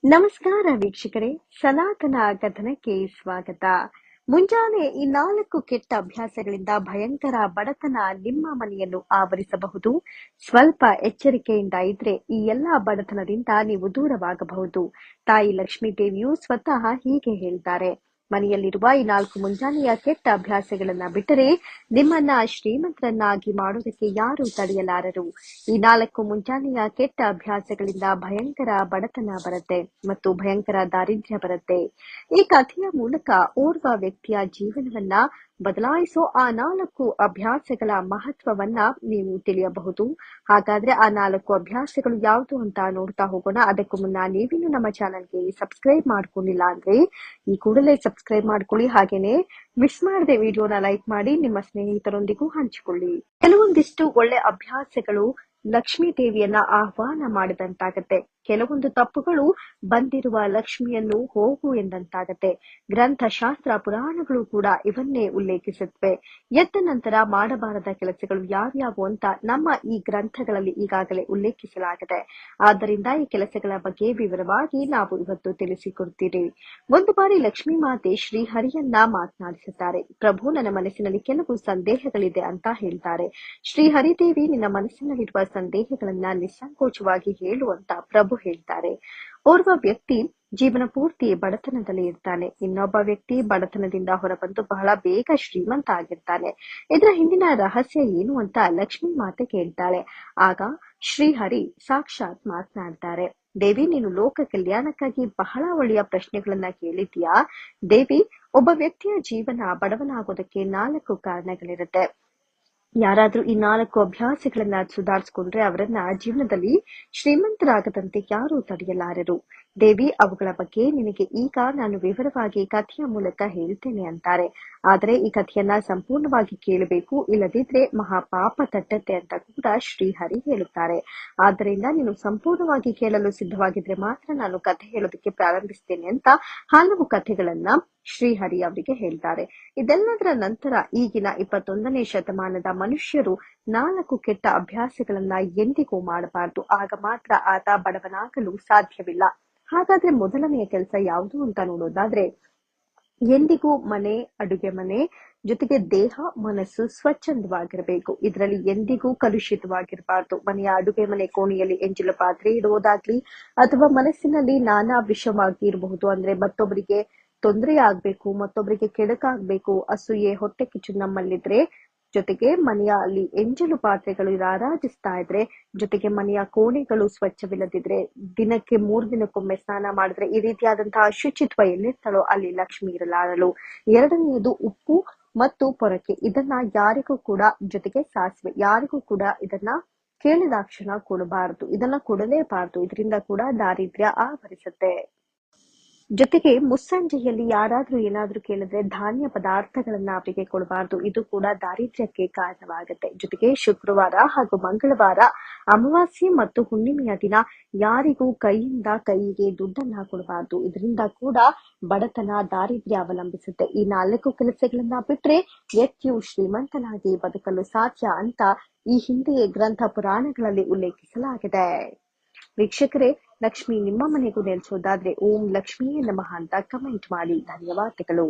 ನಮಸ್ಕಾರ ವೀಕ್ಷಕರೇ, ಸನಾತನ ಕಥನಕ್ಕೆ ಸ್ವಾಗತ. ಮುಂಜಾನೆ ಈ 4 ಕೆಟ್ಟ ಅಭ್ಯಾಸಗಳಿಂದ ಭಯಂಕರ ಬಡತನ ನಿಮ್ಮ ಮನೆಯನ್ನು ಆವರಿಸಬಹುದು. ಸ್ವಲ್ಪ ಎಚ್ಚರಿಕೆಯಿಂದ ಇದ್ರೆ ಈ ಎಲ್ಲಾ ಬಡತನದಿಂದ ನೀವು ದೂರವಾಗಬಹುದು. ತಾಯಿ ಲಕ್ಷ್ಮೀ ದೇವಿಯು ಸ್ವತಃ ಹೀಗೆ ಹೇಳ್ತಾರೆ: ಮನೆಯಲ್ಲಿರುವ ಈ 4 ಮುಂಜಾನೆಯ ಕೆಟ್ಟ ಅಭ್ಯಾಸಗಳನ್ನ ಬಿಟ್ಟರೆ ನಿಮ್ಮನ್ನ ಶ್ರೀಮಂತರನ್ನಾಗಿ ಮಾಡೋದಕ್ಕೆ ಯಾರು ತಡೆಯಲಾರರು. ಈ 4 ಮುಂಜಾನೆಯ ಕೆಟ್ಟ ಅಭ್ಯಾಸಗಳಿಂದ ಭಯಂಕರ ಬಡತನ ಬರುತ್ತೆ ಮತ್ತು ಭಯಂಕರ ದಾರಿದ್ರ್ಯ ಬರುತ್ತೆ. ಈ ಕಥೆಯ ಮೂಲಕ ಓರ್ವ ವ್ಯಕ್ತಿಯ ಜೀವನವನ್ನ ಬದಲಾಯಿಸೋ ಆ 4 ಅಭ್ಯಾಸಗಳ ಮಹತ್ವವನ್ನ ನೀವು ತಿಳಿಯಬಹುದು. ಹಾಗಾದ್ರೆ ಆ 4 ಅಭ್ಯಾಸಗಳು ಯಾವುದು ಅಂತ ನೋಡ್ತಾ ಹೋಗೋಣ. ಅದಕ್ಕೂ ಮುನ್ನ ನೀವಿನ್ನು ನಮ್ಮ ಚಾನಲ್ಗೆ ಸಬ್ಸ್ಕ್ರೈಬ್ ಮಾಡ್ಕೊಂಡಿಲ್ಲ ಅಂದ್ರೆ ಈ ಕೂಡಲೇ ಸಬ್ಸ್ಕ್ರೈಬ್ ಮಾಡ್ಕೊಳ್ಳಿ. ಹಾಗೇನೆ ಮಿಸ್ ಮಾಡದೆ ವಿಡಿಯೋನ ಲೈಕ್ ಮಾಡಿ ನಿಮ್ಮ ಸ್ನೇಹಿತರೊಂದಿಗೂ ಹಂಚಿಕೊಳ್ಳಿ. ಕೆಲವೊಂದಿಷ್ಟು ಒಳ್ಳೆ ಅಭ್ಯಾಸಗಳು ಲಕ್ಷ್ಮೀ ದೇವಿಯನ್ನ ಆಹ್ವಾನ ಮಾಡಿದಂತಾಗತ್ತೆ. ಕೆಲವೊಂದು ತಪ್ಪುಗಳು ಬಂದಿರುವ ಲಕ್ಷ್ಮಿಯನ್ನು ಹೋಗು ಎಂದಂತಾಗತ್ತೆ. ಗ್ರಂಥಶಾಸ್ತ್ರ ಪುರಾಣಗಳು ಕೂಡ ಇವನ್ನೇ ಉಲ್ಲೇಖಿಸುತ್ತವೆ. ಎದ್ದ ನಂತರ ಮಾಡಬಾರದ ಕೆಲಸಗಳು ಯಾವ್ಯಾವು ಅಂತ ನಮ್ಮ ಈ ಗ್ರಂಥಗಳಲ್ಲಿ ಈಗಾಗಲೇ ಉಲ್ಲೇಖಿಸಲಾಗಿದೆ. ಆದ್ದರಿಂದ ಈ ಕೆಲಸಗಳ ಬಗ್ಗೆ ವಿವರವಾಗಿ ನಾವು ಇವತ್ತು ತಿಳಿಸಿಕೊಡ್ತೀರಿ. ಒಂದು ಬಾರಿ ಲಕ್ಷ್ಮೀ ಮಾತೆ ಶ್ರೀ ಹರಿಯನ್ನ ಮಾತನಾಡಿಸುತ್ತಾರೆ. ಪ್ರಭು, ನನ್ನ ಮನಸ್ಸಿನಲ್ಲಿ ಕೆಲವು ಸಂದೇಹಗಳಿದೆ ಅಂತ ಹೇಳ್ತಾರೆ. ಶ್ರೀ ಹರಿದೇವಿ, ನಿನ್ನ ಮನಸ್ಸಿನಲ್ಲಿರುವ ಸಂದೇಹಗಳನ್ನ ನಿಸ್ಸಂಕೋಚವಾಗಿ ಹೇಳು ಅಂತ ಪ್ರಭು ಹೇಳ್ತಾರೆ. ಓರ್ವ ವ್ಯಕ್ತಿ ಜೀವನ ಪೂರ್ತಿ ಬಡತನದಲ್ಲಿ ಇರ್ತಾನೆ. ಇನ್ನೊಬ್ಬ ವ್ಯಕ್ತಿ ಬಡತನದಿಂದ ಹೊರಬಂದು ಬಹಳ ಬೇಗ ಶ್ರೀಮಂತ ಆಗಿರ್ತಾನೆ. ಇದರ ಹಿಂದಿನ ರಹಸ್ಯ ಏನು ಅಂತ ಲಕ್ಷ್ಮೀ ಮಾತೆ ಕೇಳ್ತಾಳೆ. ಆಗ ಶ್ರೀಹರಿ ಸಾಕ್ಷಾತ್ ಮಾತನಾಡ್ತಾರೆ: ದೇವಿ, ನೀನು ಲೋಕ ಕಲ್ಯಾಣಕ್ಕಾಗಿ ಬಹಳ ಒಳ್ಳೆಯ ಪ್ರಶ್ನೆಗಳನ್ನ ಕೇಳಿದ್ಯಾ. ದೇವಿ, ಒಬ್ಬ ವ್ಯಕ್ತಿಯ ಜೀವನ ಬಡವನಾಗೋದಕ್ಕೆ 4 ಕಾರಣಗಳಿರುತ್ತೆ. ಯಾರಾದ್ರೂ ಈ 4 ಅಭ್ಯಾಸಗಳನ್ನ ಸುಧಾರಿಸಿಕೊಂಡ್ರೆ ಅವರನ್ನ ಜೀವನದಲ್ಲಿ ಶ್ರೀಮಂತರಾಗದಂತೆ ಯಾರೂ ತಡೆಯಲಾರರು. ದೇವಿ, ಅವುಗಳ ಬಗ್ಗೆ ನಿನಗೆ ಈಗ ನಾನು ವಿವರವಾಗಿ ಕಥೆಯ ಮೂಲಕ ಹೇಳ್ತೇನೆ ಅಂತಾರೆ. ಆದರೆ ಈ ಕಥೆಯನ್ನ ಸಂಪೂರ್ಣವಾಗಿ ಕೇಳಬೇಕು, ಇಲ್ಲದಿದ್ರೆ ಮಹಾಪಾಪ ತಟ್ಟತ್ತೆ ಅಂತ ಕೂಡ ಶ್ರೀಹರಿ ಹೇಳುತ್ತಾರೆ. ಆದ್ದರಿಂದ ನೀನು ಸಂಪೂರ್ಣವಾಗಿ ಕೇಳಲು ಸಿದ್ಧವಾಗಿದ್ರೆ ಮಾತ್ರ ನಾನು ಕಥೆ ಹೇಳೋದಕ್ಕೆ ಪ್ರಾರಂಭಿಸ್ತೇನೆ ಅಂತ ಹಲವು ಕಥೆಗಳನ್ನ ಶ್ರೀಹರಿ ಅವರಿಗೆ ಹೇಳ್ತಾರೆ. ಇದೆಲ್ಲದರ ನಂತರ ಈಗಿನ 21ನೇ ಶತಮಾನದ ಮನುಷ್ಯರು 4 ಕೆಟ್ಟ ಅಭ್ಯಾಸಗಳನ್ನ ಎಂದಿಗೂ ಮಾಡಬಾರದು. ಆಗ ಮಾತ್ರ ಆತ ಬಡವನಾಗಲು ಸಾಧ್ಯವಿಲ್ಲ. ಹಾಗಾದ್ರೆ ಮೊದಲನೆಯ ಕೆಲಸ ಯಾವುದು ಅಂತ ನೋಡೋದಾದ್ರೆ, ಎಂದಿಗೂ ಮನೆ, ಅಡುಗೆ ಮನೆ ಜೊತೆಗೆ ದೇಹ ಮನಸ್ಸು ಸ್ವಚ್ಛಂದವಾಗಿರಬೇಕು. ಇದರಲ್ಲಿ ಎಂದಿಗೂ ಕಲುಷಿತವಾಗಿರಬಾರ್ದು. ಮನೆಯ ಅಡುಗೆ ಮನೆ ಕೋಣೆಯಲ್ಲಿ ಎಂಜಲು ಪಾತ್ರೆ ಇಡುವುದಾಗ್ಲಿ ಅಥವಾ ಮನಸ್ಸಿನಲ್ಲಿ ನಾನಾ ವಿಷವಾಗಿ ಇರಬಹುದು. ಅಂದ್ರೆ ಮತ್ತೊಬ್ಬರಿಗೆ ತೊಂದರೆ ಆಗ್ಬೇಕು, ಮತ್ತೊಬ್ಬರಿಗೆ ಕೆಡಕಾಗ್ಬೇಕು, ಅಸೂಯೆ, ಹೊಟ್ಟೆ ಕಿಚ್ಚು ನಮ್ಮಲ್ಲಿದ್ರೆ, ಜೊತೆಗೆ ಮನೆಯಲ್ಲಿ ಎಂಜಲು ಪಾತ್ರೆಗಳು ರಾರಾಜಿಸ್ತಾ ಇದ್ರೆ, ಜೊತೆಗೆ ಮನೆಯ ಕೋಣೆಗಳು ಸ್ವಚ್ಛವಿಲ್ಲದಿದ್ರೆ, ದಿನಕ್ಕೆ 3 ದಿನಕ್ಕೊಮ್ಮೆ ಸ್ನಾನ ಮಾಡಿದ್ರೆ, ಈ ರೀತಿಯಾದಂತಹ ಅಶುಚಿತ್ವ ಎಲ್ಲಿರ್ತಾಳೋ ಅಲ್ಲಿ ಲಕ್ಷ್ಮಿ ಇರಲಾರಳು. ಎರಡನೆಯದು ಉಪ್ಪು ಮತ್ತು ಪೊರಕೆ. ಇದನ್ನ ಯಾರಿಗೂ ಕೂಡ, ಜೊತೆಗೆ ಸಾಸಿವೆ, ಯಾರಿಗೂ ಕೂಡ ಇದನ್ನ ಕೇಳಿದಾಕ್ಷಣ ಕೊಡಬಾರದು. ಇದನ್ನ ಕೊಡಲೇಬಾರದು. ಇದರಿಂದ ಕೂಡ ದಾರಿದ್ರ್ಯ ಆವರಿಸುತ್ತೆ. ಜೊತೆಗೆ ಮುಸ್ಸಂಜೆಯಲ್ಲಿ ಯಾರಾದ್ರೂ ಏನಾದ್ರೂ ಕೇಳಿದ್ರೆ ಧಾನ್ಯ ಪದಾರ್ಥಗಳನ್ನ ಅವರಿಗೆ ಕೊಡಬಾರದು. ಇದು ಕೂಡ ದಾರಿದ್ರ್ಯಕ್ಕೆ ಕಾರಣವಾಗುತ್ತೆ. ಜೊತೆಗೆ ಶುಕ್ರವಾರ ಹಾಗೂ ಮಂಗಳವಾರ, ಅಮಾವಾಸ್ಯೆ ಮತ್ತು ಹುಣ್ಣಿಮೆಯ ದಿನ ಯಾರಿಗೂ ಕೈಯಿಂದ ಕೈಗೆ ದುಡ್ಡನ್ನ ಕೊಡಬಾರದು. ಇದರಿಂದ ಕೂಡ ಬಡತನ, ದಾರಿದ್ರ್ಯ ಅವಲಂಬಿಸುತ್ತೆ. ಈ 4 ಕೆಲಸಗಳನ್ನ ಬಿಟ್ರೆ ವ್ಯಕ್ತಿಯು ಶ್ರೀಮಂತನಾಗಿ ಬದುಕಲು ಸಾಧ್ಯ ಅಂತ ಈ ಹಿಂದೆಯೇ ಗ್ರಂಥ ಪುರಾಣಗಳಲ್ಲಿ ಉಲ್ಲೇಖಿಸಲಾಗಿದೆ. ವೀಕ್ಷಕರೇ, ಲಕ್ಷ್ಮಿ ನಿಮ್ಮ ಮನೆಗೂ ನೆಲೆಸೋದಾದ್ರೆ ಓಂ ಲಕ್ಷ್ಮಿಯೇ ನಮಃ ಅಂತ ಕಮೆಂಟ್ ಮಾಡಿ. ಧನ್ಯವಾದಗಳು.